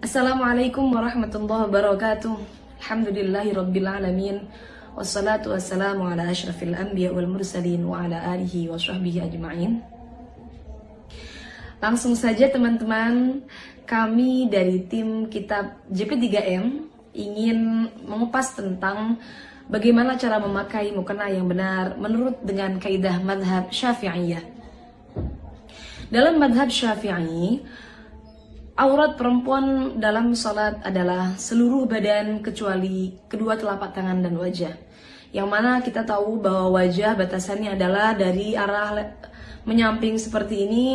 Assalamualaikum warahmatullahi wabarakatuh. Alhamdulillahirabbil alamin. Wassalatu wassalamu ala asyrafil anbiya wal mursalin wa ala alihi wa sahbihi ajma'in. Langsung saja teman-teman, kami dari tim kitab JP3M ingin mengupas tentang bagaimana cara memakai mukena yang benar menurut dengan kaidah madhab Syafi'iyah. Dalam madhab Syafi'i, aurat perempuan dalam sholat adalah seluruh badan kecuali kedua telapak tangan dan wajah. Yang mana kita tahu bahwa wajah batasannya adalah dari arah menyamping seperti ini,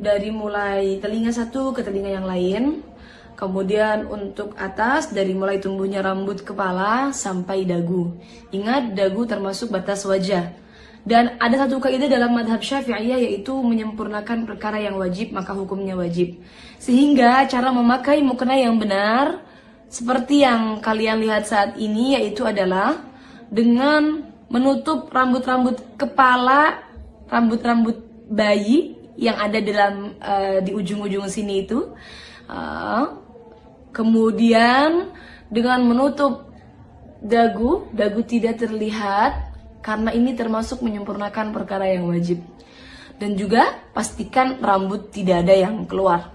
dari mulai telinga satu ke telinga yang lain. Kemudian untuk atas dari mulai tumbuhnya rambut kepala sampai dagu. Ingat, dagu termasuk batas wajah. Dan ada satu kaidah dalam madhab Syafi'iyah, yaitu menyempurnakan perkara yang wajib maka hukumnya wajib. Sehingga cara memakai mukena yang benar seperti yang kalian lihat saat ini, yaitu adalah dengan menutup rambut-rambut kepala, rambut-rambut bayi yang ada dalam di ujung-ujung sini itu. Kemudian dengan menutup dagu tidak terlihat, karena ini termasuk menyempurnakan perkara yang wajib. Dan juga pastikan rambut tidak ada yang keluar.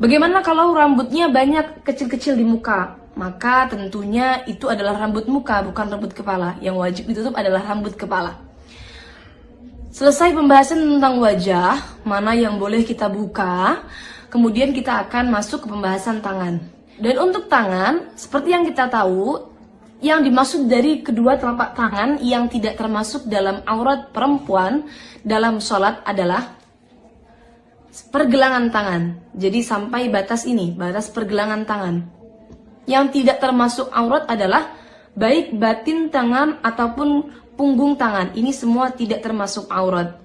Bagaimana kalau rambutnya banyak kecil-kecil di muka? Maka tentunya itu adalah rambut muka, bukan rambut kepala. Yang wajib ditutup adalah rambut kepala. Selesai pembahasan tentang wajah, mana yang boleh kita buka, kemudian kita akan masuk ke pembahasan tangan. Dan untuk tangan, seperti yang kita tahu, yang dimaksud dari kedua telapak tangan yang tidak termasuk dalam aurat perempuan dalam sholat adalah pergelangan tangan. Jadi sampai batas ini, batas pergelangan tangan. Yang tidak termasuk aurat adalah baik batin tangan ataupun punggung tangan. Ini semua tidak termasuk aurat.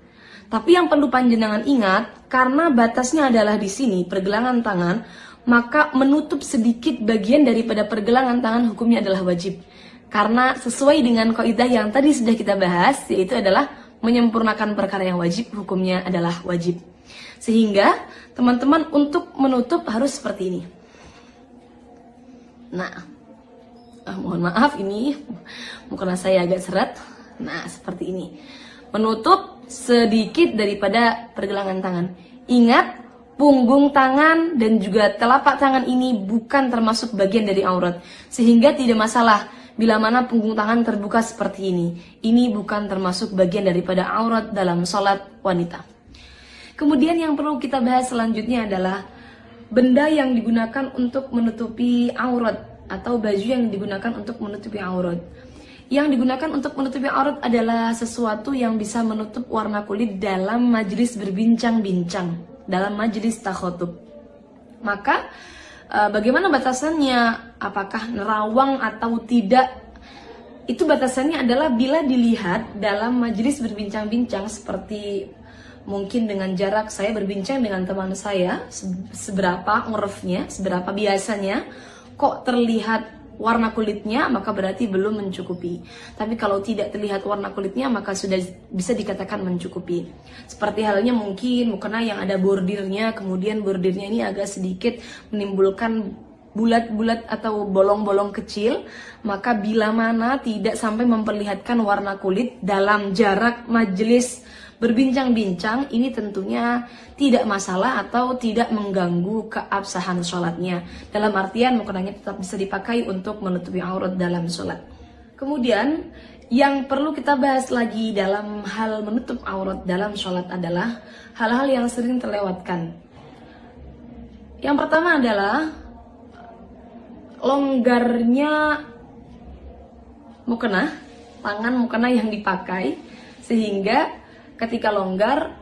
Tapi yang perlu panjenengan ingat, karena batasnya adalah di sini, pergelangan tangan, maka menutup sedikit bagian daripada pergelangan tangan hukumnya adalah wajib. Karena sesuai dengan kaidah yang tadi sudah kita bahas, yaitu adalah menyempurnakan perkara yang wajib, hukumnya adalah wajib. Sehingga teman-teman untuk menutup harus seperti ini. Nah, mohon maaf ini mukena saya agak seret. Nah, seperti ini. Menutup sedikit daripada pergelangan tangan. Ingat, punggung tangan dan juga telapak tangan ini bukan termasuk bagian dari aurat. Sehingga tidak masalah bila mana punggung tangan terbuka seperti ini. Ini bukan termasuk bagian daripada aurat dalam sholat wanita. Kemudian yang perlu kita bahas selanjutnya adalah benda yang digunakan untuk menutupi aurat atau baju yang digunakan untuk menutupi aurat. Yang digunakan untuk menutupi aurat adalah sesuatu yang bisa menutup warna kulit dalam majelis berbincang-bincang, dalam majelis takhotub. Maka bagaimana batasannya? Apakah nerawang atau tidak? Itu batasannya adalah bila dilihat dalam majelis berbincang-bincang, seperti mungkin dengan jarak saya berbincang dengan teman saya, seberapa ngurufnya, seberapa biasanya, kok terlihat warna kulitnya, maka berarti belum mencukupi. Tapi kalau tidak terlihat warna kulitnya, maka sudah bisa dikatakan mencukupi. Seperti halnya mungkin mukena yang ada bordirnya, kemudian bordirnya ini agak sedikit menimbulkan bulat-bulat atau bolong-bolong kecil, maka bila mana tidak sampai memperlihatkan warna kulit dalam jarak majelis berbincang-bincang, ini tentunya tidak masalah atau tidak mengganggu keabsahan sholatnya. Dalam artian mukenanya tetap bisa dipakai untuk menutupi aurat dalam sholat. Kemudian yang perlu kita bahas lagi dalam hal menutup aurat dalam sholat adalah hal-hal yang sering terlewatkan. Yang pertama adalah longgarnya mukena, tangan mukena yang dipakai, sehingga ketika longgar,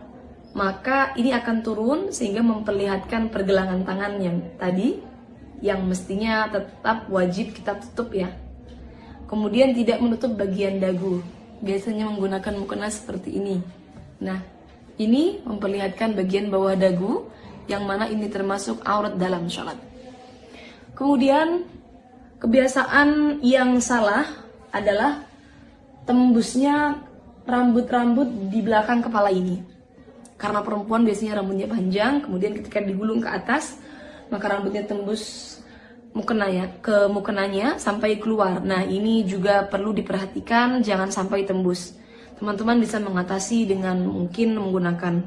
maka ini akan turun sehingga memperlihatkan pergelangan tangan yang tadi, yang mestinya tetap wajib kita tutup ya. Kemudian tidak menutup bagian dagu. Biasanya menggunakan mukena seperti ini. Nah, ini memperlihatkan bagian bawah dagu, yang mana ini termasuk aurat dalam sholat. Kemudian kebiasaan yang salah adalah tembusnya rambut-rambut di belakang kepala ini. Karena perempuan biasanya rambutnya panjang, kemudian ketika digulung ke atas, maka rambutnya tembus ke mukenanya sampai keluar. Nah, ini juga perlu diperhatikan, jangan sampai tembus. Teman-teman bisa mengatasi dengan mungkin menggunakan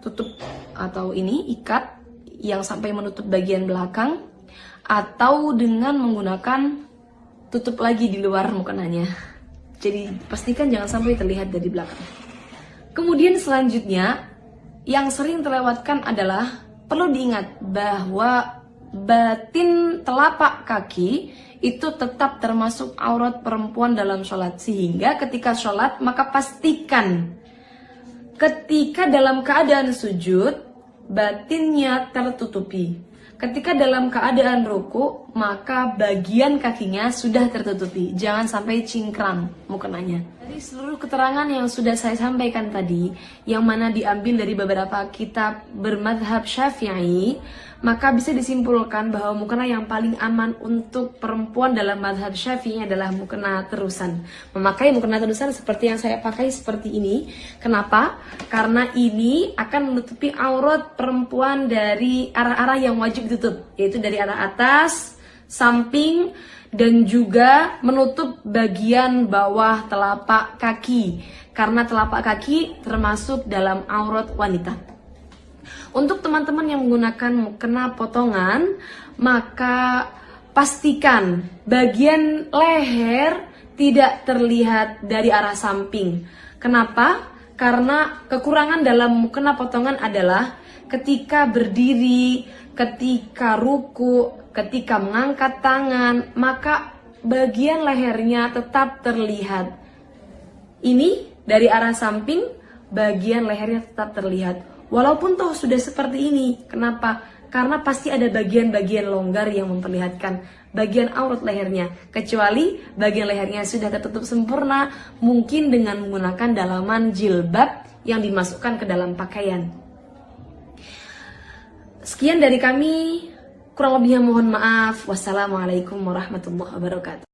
tutup atau ikat yang sampai menutup bagian belakang, atau dengan menggunakan tutup lagi di luar mukenanya. Jadi pastikan jangan sampai terlihat dari belakang. Kemudian selanjutnya yang sering terlewatkan adalah perlu diingat bahwa batin telapak kaki itu tetap termasuk aurat perempuan dalam sholat. Sehingga ketika sholat maka pastikan ketika dalam keadaan sujud batinnya tertutupi. Ketika dalam keadaan ruku maka bagian kakinya sudah tertutupi. Jangan sampai cingkrang mukenanya. Dari seluruh keterangan yang sudah saya sampaikan tadi, yang mana diambil dari beberapa kitab bermadhab Syafi'i, maka bisa disimpulkan bahwa mukena yang paling aman untuk perempuan dalam madhab Syafi'i adalah mukena terusan. Memakai mukena terusan seperti yang saya pakai seperti ini. Kenapa? Karena ini akan menutupi aurat perempuan dari arah-arah yang wajib ditutup, yaitu dari arah atas, samping, dan juga menutup bagian bawah telapak kaki, karena telapak kaki termasuk dalam aurat wanita. Untuk teman-teman yang menggunakan mukena potongan, maka pastikan bagian leher tidak terlihat dari arah samping. Kenapa? Karena kekurangan dalam mukena potongan adalah ketika berdiri, ketika ruku, ketika mengangkat tangan, maka bagian lehernya tetap terlihat. Ini dari arah samping, bagian lehernya tetap terlihat. Walaupun toh sudah seperti ini. Kenapa? Karena pasti ada bagian-bagian longgar yang memperlihatkan bagian aurat lehernya. Kecuali bagian lehernya sudah tertutup sempurna, mungkin dengan menggunakan dalaman jilbab yang dimasukkan ke dalam pakaian. Sekian dari kami. Kurang lebihnya mohon maaf. Wassalamualaikum warahmatullahi wabarakatuh.